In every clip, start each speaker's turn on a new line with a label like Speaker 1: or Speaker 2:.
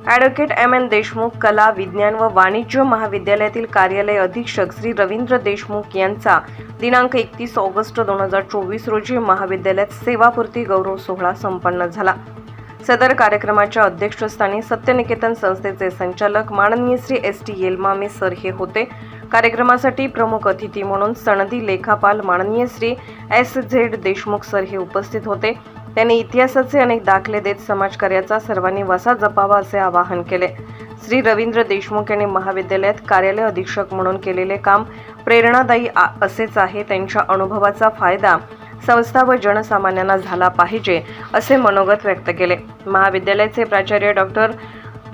Speaker 1: Advocate M.N.. Deshmukh कला, विज्ञान व वाणिज्य महाविद्यालयातील कार्यालय अधीक्षक श्री रवींद्र देशमुख यांचा दिनांक 31 ऑगस्ट 2024 रोजी महाविद्यालयात सेवापूर्ती गौरव सोहळा संपन्न झाला। सदर कार्यक्रमाच्या अध्यक्षस्थानी सत्यनिकेतन संस्थेचे संचालक माननीय श्री एस.टी. येलमामे सर हे होते। कार्यक्रमासाठी प्रमुख अतिथी म्हणून सनदी लेखापाल माननीय श्री एस.झेड. देशमुख सर हे उपस्थित होते। त्यांनी इतिहासाचे अनेक दाखले देत समाजकार्याचा सर्वांनी वसा जपावा असे आवाहन केले। श्री रवींद्र देशमुख यांनी महाविद्यालयात कार्यालय अधीक्षक म्हणून केलेले काम प्रेरणादायी असेच आहे। त्यांच्या अनुभवाचा फायदा संस्था व जनसामान्यांना झाला पाहिजे असे मनोगत व्यक्त केले। महाविद्यालयाचे प्राचार्य डॉक्टर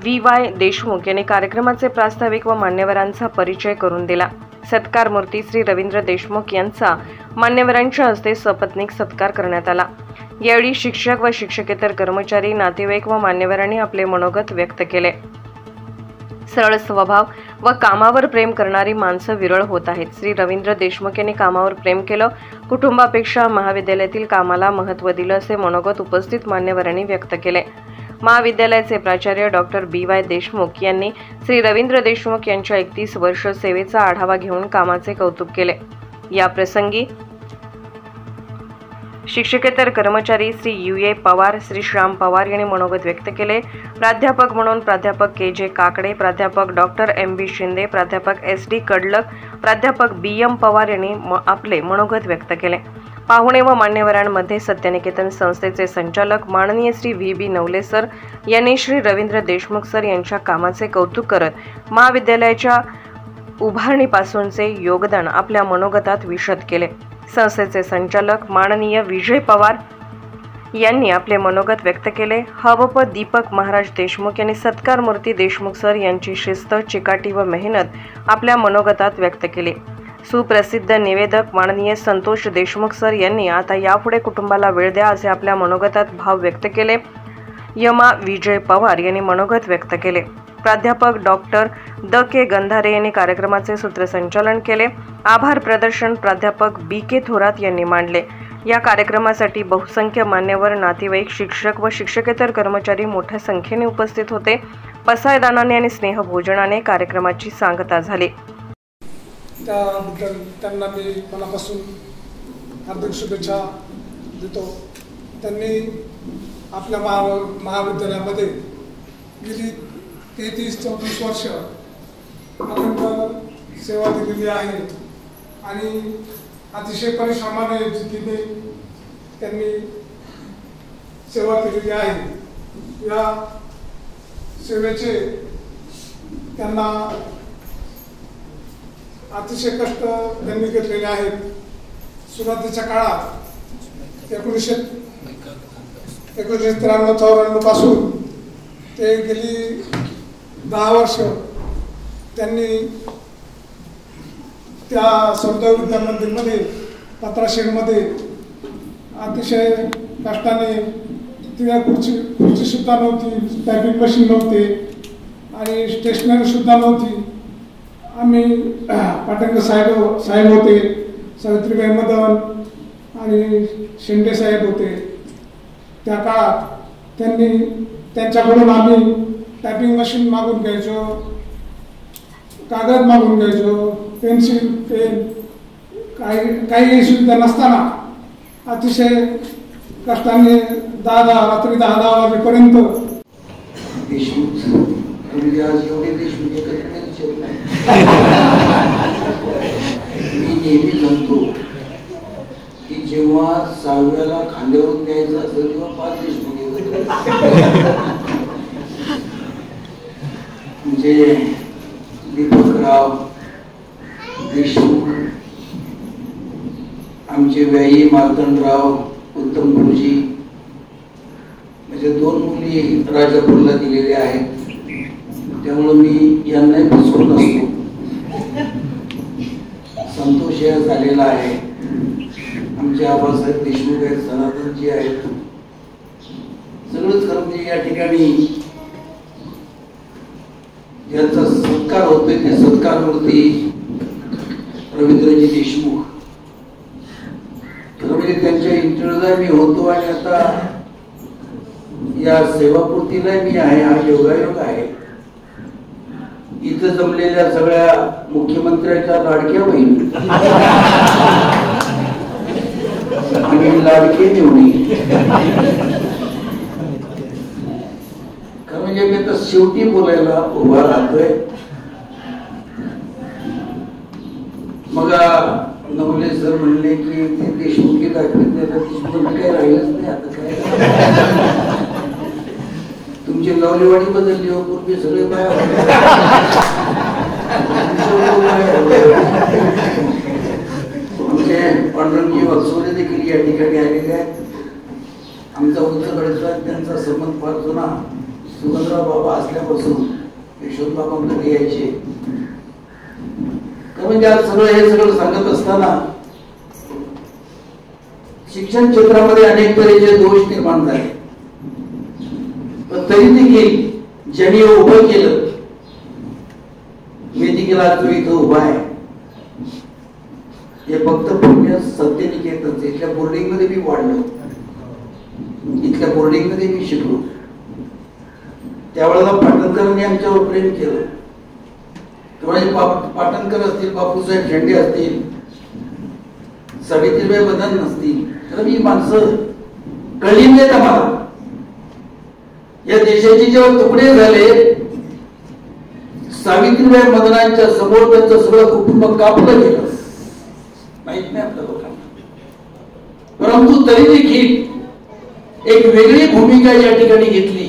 Speaker 1: व्ही.वाय. देशमुख यांनी कार्यक्रमाचे प्रास्ताविक व मान्यवरांचा परिचय करून दिला। सत्कार मूर्ती श्री रवींद्र देशमुख यांचा मान्यवरांच्या हस्ते सपत्नीक सत्कार करण्यात आला। यावेळी शिक्षक व शिक्षकेतर कर्मचारी, नातेवाईक व मान्यवरांनी आपले मनोगत व्यक्त केले। सरळ स्वभाव व कामावर प्रेम करणारी माणसं विरळ होत आहेत। श्री रवींद्र देशमुख यांनी कामावर प्रेम केलं, कुटुंबापेक्षा महाविद्यालयातील कामाला महत्त्व दिलं असे मनोगत उपस्थित मान्यवरांनी व्यक्त केले। महाविद्यालयाचे प्राचार्य डॉक्टर बी.वाय. देशमुख यांनी श्री रवींद्र देशमुख यांच्या 31 वर्ष सेवेचा आढावा घेऊन कामाचे कौतुक केले। या प्रसंगी शिक्षकेतर कर्मचारी श्री यू.ए. पवार, श्री श्याम पवार यांनी मनोगत व्यक्त केले। प्राध्यापक म्हणून प्राध्यापक के.जे. काकडे, प्राध्यापक डॉक्टर एम.बी. शिंदे, प्राध्यापक एस.डी. कडलक, प्राध्यापक बी.एम. पवार यांनी आपले मनोगत व्यक्त केले। पाहुणे व मान्यवरांमध्ये सत्यनिकेतन संस्थेचे संचालक माननीय श्री व्ही.बी. नवले सर यांनी श्री रवींद्र देशमुख सर यांच्या कामाचे कौतुक करत महाविद्यालयाच्या उभारणीपासूनचे योगदान आपल्या मनोगतात विशद केले। संस्थेचे संचालक माननीय विजय पवार यांनी आपले मनोगत व्यक्त केले। हवप दीपक महाराज देशमुख यांनी सत्कार मूर्ती देशमुख सर यांची शिस्त, चिकाटी व मेहनत आपल्या मनोगतात व्यक्त केली। सुप्रसिद्ध निवेदक माननीय संतोष देशमुख सर यांनी आता यापुढे कुटुंबाला वेळ द्या असे आपल्या मनोगतात भाव व्यक्त केले। यमा विजय पवार यांनी मनोगत व्यक्त केले। प्राध्यापक डॉक्टर द के गंधारे यांनी कार्यक्रमाचे सूत्रसंचालन केले। आभार प्रदर्शन प्राध्यापक बी के थोरात यांनी मांडले। या कार्यक्रमासाठी बहुसंख्य मान्यवर, नातेवाईक, शिक्षक व शिक्षकेतर कर्मचारी मोठ्या संख्येने उपस्थित होते। पसायदानाने आणि स्नेहभोजनाने कार्यक्रमाची सांगता झाली।
Speaker 2: त्याबद्दल त्यांना मी मनापासून हार्दिक शुभेच्छा देतो। त्यांनी आपल्या महाविद्यालयामध्ये गेली 33-34 वर्ष अखंड सेवा दिलेली आहे आणि अतिशय परिश्रमाने जिद्दीने त्यांनी सेवा केलेली आहे। या सेवेचे त्यांना अतिशय कष्ट त्यांनी घेतलेले आहेत। सुरुवातीच्या काळात 1993-94 पासून ते गेली 10 वर्ष त्यांनी त्या सौंदर्य विद्या मंदिरमध्ये पत्राशेडमध्ये अतिशय कष्टाने, तिला खुर्ची सुद्धा नव्हती, टायपिंग मशीन नव्हते आणि स्टेशनरी सुद्धा नव्हती। आम्ही पाटणकर साहेब होते, सावित्रीबाई मदन आणि शेंडे साहेब होते। त्या काळात त्यांच्याकडून आम्ही टायपिंग मशीन मागून घ्यायचो, कागद मागून घ्यायचो, पेन्सिल, पेन, काही सुविधा नसताना अतिशय कष्टाने रात्री 10 वाजेपर्यंत
Speaker 3: मी नेहमी म्हणतो की जेव्हा 6व्याला खांद्यावर न्यायचं असेल तेव्हा 5 देशमुख म्हणजे दीपकराव देशमुख, आमचे व्यायी मार्तंडराव, उत्तम गुरुजी, म्हणजे 2 मुली राजापूरला दिलेल्या आहेत। त्यामुळे मी यांनाही फसवून असतो। संतोष या झालेला आहे, आमचे आबासाहेब देशमुख आहेत, सनातनजी आहेत, सगळंच कर्मचारी या ठिकाणी ज्यांचा सत्कार होतोय ते सत्कार मूर्ती रवींद्रजी देशमुख। खरं म्हणजे त्यांच्या इंटरव्ह्यूला मी होतो आणि आता या सेवापूर्तीला मी आहे, हा योगायोग आहे. इथं जमलेल्या सगळ्या मुख्यमंत्र्यांच्या लाडक्या बहिणी आणि लाडके निवडी, खरं म्हणजे मी तर शेवटी बोलायला उभा राहतोय. मग नवले सर म्हणले की ते देशमुखी दाखवत नाही, देशमुख काही राहिलंच नाही. आता काय तुमची नवलेवाडी बदलली हो, पूर्वी सगळे बाया आमचे पांडुरंगजी वक्सोरे देखील या ठिकाणी आलेले आहेत. आमचा उच्चकडचा त्यांचा संबंध फार जुना, सुगंधराव बाबा असल्यापासून यशवंत बाबांकडे यायचे. म्हणजे आज हे सगळं सांगत असताना शिक्षण क्षेत्रामध्ये अनेक तऱ्हेचे दोष निर्माण झाले, पण तरी देखील ज्यांनी उभं केलं, मी देखील आज तो इथं उभा आहे, हे फक्त पुण्य सत्यनिकेतनच. इथल्या बोर्डिंग मध्ये मी वाढलो, इथल्या बोर्डिंग मध्ये मी शिकलो. त्यावेळेला पाटणकरांनी आमच्यावर प्रेम केलं. पाटणकर असतील, बापूसाहेब शेंडे असतील, सावित्रीबाई बदन नसतील, तर ही माणसं कळली नाहीत आम्हाला. या देशाचे जेव्हा तुकडे झाले, सावित्रीबाई मदनांच्या समोर त्यांचं सगळं कुटुंब कापलं गेलं, माहित नाही आपल्या लोकांना. परंतु तरी देखील एक वेगळी भूमिका या ठिकाणी घेतली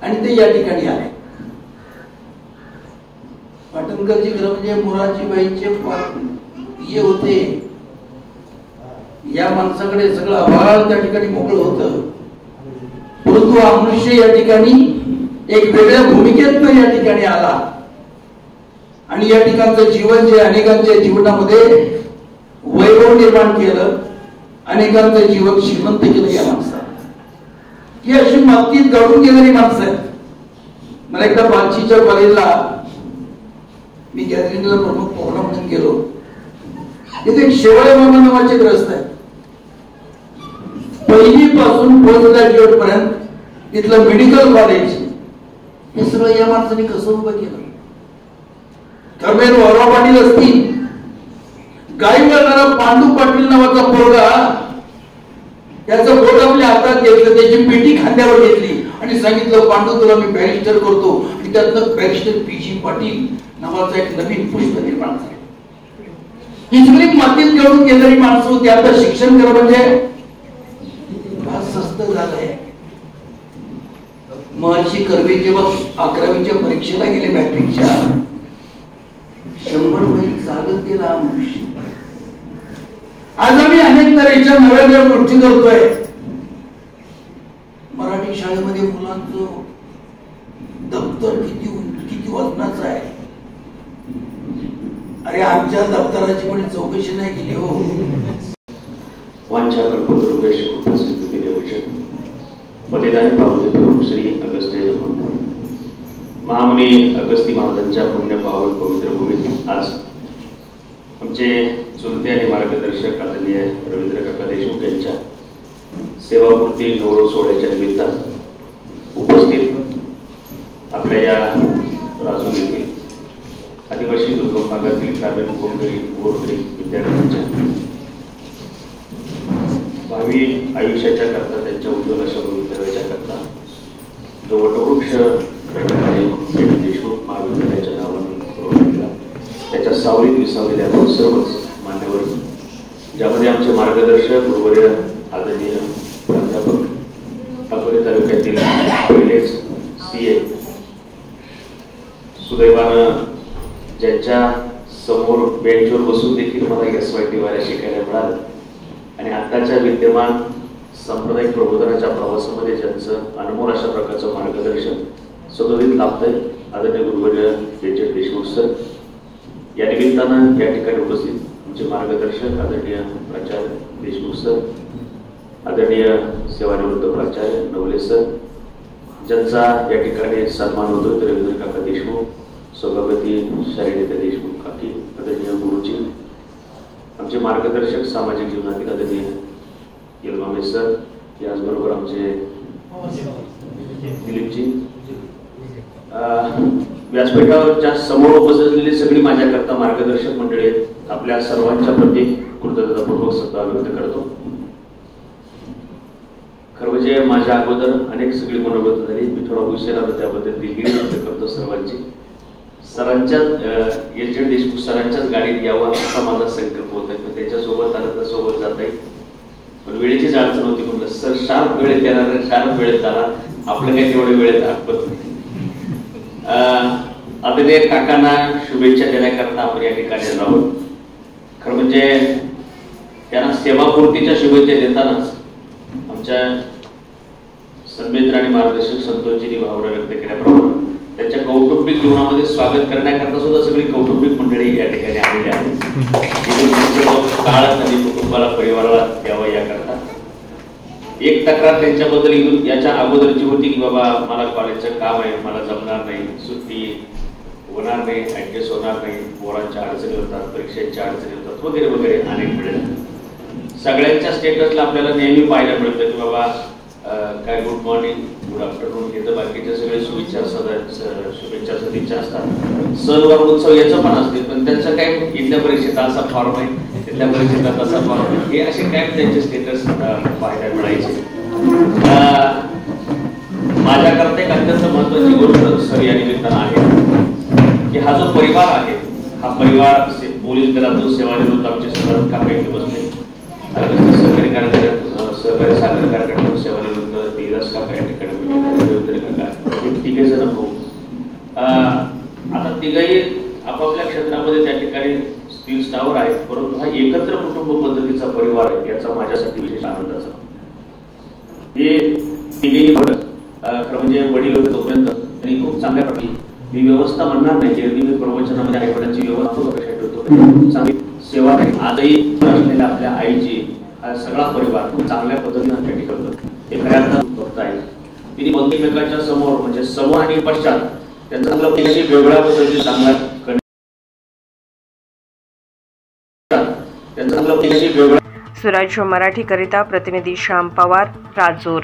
Speaker 3: आणि ते या ठिकाणी आले. पाटणकरजी घर म्हणजे मोरारजीबाईंचे हे होते. या माणसाकडे सगळं आभाळ त्या ठिकाणी मोकळं होतं, परंतु हा मनुष्य या ठिकाणी एक वेगळ्या भूमिकेतनं या ठिकाणी आला आणि या ठिकाणचं जीवन जे अनेकांच्या जीवनामध्ये वैभव निर्माण केलं, अनेकांचं जीवन श्रीमंत केलं. या माणसाला ही अशी मातीत गाडून गेलेली माणसं आहेत. मला एकदा बार्शीच्या कॉलेजला मी गॅदरिंगला प्रमुख पाहुणा म्हणून गेलो. तिथे एक शेवाळे मामा नावाचे ग्रस्त आहे. पहिलीपासून पोस्ट ग्रॅज्युएट पर्यंत तिथलं मेडिकल कॉलेज हे सगळं या माणसाने कसं उभं केलं. कर्मेल वरराव पाटील असतील, गाई वळणारा पांडू पाटील नावाचा पोरगा, त्याचं बोट आपल्या हातात घेतलं, त्याची पेटी खांद्यावर घेतली आणि सांगितलं, पांडू तुला मी बॅरिस्टर करतो. आणि त्यातनं बॅरिस्टर पी.जी. पाटील नावाचा एक नवीन पुष्प निर्माण झाले. ही सगळी मातीत घेऊन गेलेली माणसं होती. आता शिक्षण करणं म्हणजे स्वस्त झालंय. महर्षी कर्वे जेव्हा 11वीच्या परीक्षेला गेले मॅट्रिकच्या, 100 मैल चालत गेला मनुष्य. आज आम्ही अनेक तऱ्हेच्या नव्या गोष्टी करतोय. मराठी शाळेमध्ये मुलांचं दप्तर किती वजनाचं आहे. अरे आमच्या दप्तराची कोणी चौकशी नाही केली हो.
Speaker 4: वांछा कल्पतरुपेश उपस्थित विजय बलिदानी पावले प्रभू श्री अगस्त्य महामुनी अगस्ती महाराजांच्या पुण्य पावन पवित्र भूमीत आज आमचे चुलते आणि मार्गदर्शक आदरणीय रवींद्र काका देशमुख यांच्या सेवापूर्ती गौरव सोहळ्याच्या निमित्तानं उपस्थित आपल्या या राजूर येथील आदिवासी दुर्गम भागातील ग्रामीण गोरगरीब विद्यार्थ्यांच्या भावी आयुष्याच्या करता, त्यांच्या उज्ज्वल अशा भवितव्याच्या करता जो वटवृक्ष देशमुख महाविद्यालयाच्या नावाने त्याच्या सावलीत विसावलेल्या आपण सर्वच मान्यवर, ज्यामध्ये आमचे मार्गदर्शक गुरुवर्य आदरणीय प्राध्यापक अकोले तालुक्यातील पहिलेच CA, सुदैवानं ज्यांच्या समोर बेंचवर बसून देखील मला SYT वाऱ्या शिकायला मिळालं आणि आताच्या विद्यमान सांप्रदायिक प्रबोधनाच्या प्रवासामध्ये ज्यांचं अनमोल अशा प्रकारचं मार्गदर्शन सदोदित लाभतंय आदरणीय गुरुवर्य J. देशमुख सर, या निमित्तानं या ठिकाणी उपस्थित आमचे मार्गदर्शक आदरणीय प्राचार्य देशमुख सर, आदरणीय सेवानिवृत्त प्राचार्य नवले सर, ज्यांचा या ठिकाणी सन्मान होतो, रवींद्र काका देशमुख, सभापती शालिनीता देशमुख काकी, आदरणीय गुरुजी, आमचे मार्गदर्शक सामाजिक जीवनातील आदरणीय येलमामे सर, याचबरोबर आमचे दिलीपजी, व्यासपीठावरच्या समोर उपस्थित सगळी माझ्याकरता मार्गदर्शक मंडळी आहेत, आपल्या सर्वांच्या प्रती कृतज्ञतापूर्वक सत्कार व्यक्त करतो. खरं म्हणजे माझ्या अगोदर अनेक सगळी मनोगत झाली, मी थोडा उशीर आलो त्याबद्दल दिलगिरी व्यक्त करतो सर्वांची. सरांच्याच एच देशमुख सरांच्याच गाडीत यावं असा माझा संकल्प होता, त्याच्यासोबत आलं तर सोबत जाता येईल, पण वेळेचीच अडचण होती. म्हणलं सर शार्प वेळेत येणार, शार्प वेळेत जाणार, आपलं काही तेवढे वेळेत दाखवत नाही. आदरणीय काकांना शुभेच्छा देण्याकरता आपण या ठिकाणी आहोत. खरं म्हणजे त्यांना सेवापूर्तीच्या शुभेच्छा देतानाच आमच्या सन्मित्र आणि मार्गदर्शक संतोषजींनी भावना व्यक्त केल्याप्रमाणे त्यांच्या कौटुंबिक जीवनामध्ये स्वागत करण्याकरता सुद्धा सगळी कौटुंबिक मंडळी या ठिकाणी आलेली आहे. काळ त्यांनी कुटुंबाला परिवाराला द्यावा याकरता. एक तक्रार त्यांच्याबद्दल याच्या अगोदरची होती की बाबा मला कॉलेजचं काम आहे, मला जमणार नाही, सुट्टी होणार नाही, ऍडजस्ट होणार नाही, पोरांच्या अडचणी होतात, परीक्षेच्या अडचणी होतात वगैरे वगैरे अनेक मिळेल. सगळ्यांच्या स्टेटसला आपल्याला नेहमी पाहायला मिळतं की बाबा काय गुड मॉर्निंग, गुड आफ्टरनून हे तर बाकीचे सगळे शुभेच्छा सदिच्छा असतात. सणवार उत्सव याचं पण असते, पण त्यांचं काय इथल्या परीक्षेचा असा फॉर्म आहे, तिथल्या परीक्षेचा तसा फॉर्म आहे, हे असे काय त्यांचे स्टेटस पाहायला मिळायचे. माझ्याकरता एक अत्यंत महत्वाची गोष्ट सर या निमित्तानं आहे की हा जो परिवार आहे, हा परिवार पोलीस दलातून सेवानिवृत्त आमचे सर काका इथे बसले, सहकारी कारखान्यात सहकारी साखर कारखान्यातून सेवानिवृत्त दिग्रस काका या ठिकाणी तिघे जण भाऊ. आता तिघही आपापल्या क्षेत्रामध्ये त्या ठिकाणी स्थिर स्थावर आहेत, परंतु हा एकत्र कुटुंब पद्धतीचा परिवार आहे याचा माझ्यासाठी विशेष आनंदाचा. हे तिघेही खरं म्हणजे वडील होते तोपर्यंत त्यांनी खूप चांगल्या प्रकारे मी व्यवस्था म्हणणार नाही, एरवी मी प्रवचनामध्ये आईवडिलांची व्यवस्था कशा ठेवतो, चांगली सेवा आहे. आजही असलेल्या आपल्या आईची सगळा परिवार खूप चांगल्या पद्धतीने त्या ठिकाणी हे खऱ्या बघत आहे. तिने एकमेकांच्या समोर म्हणजे समोर आणि पश्चात त्यांचा वेगळ्या पद्धतीने चांगला
Speaker 1: स्वराज्य मराठी करिता प्रतिनिधी श्याम पवार, राजूर.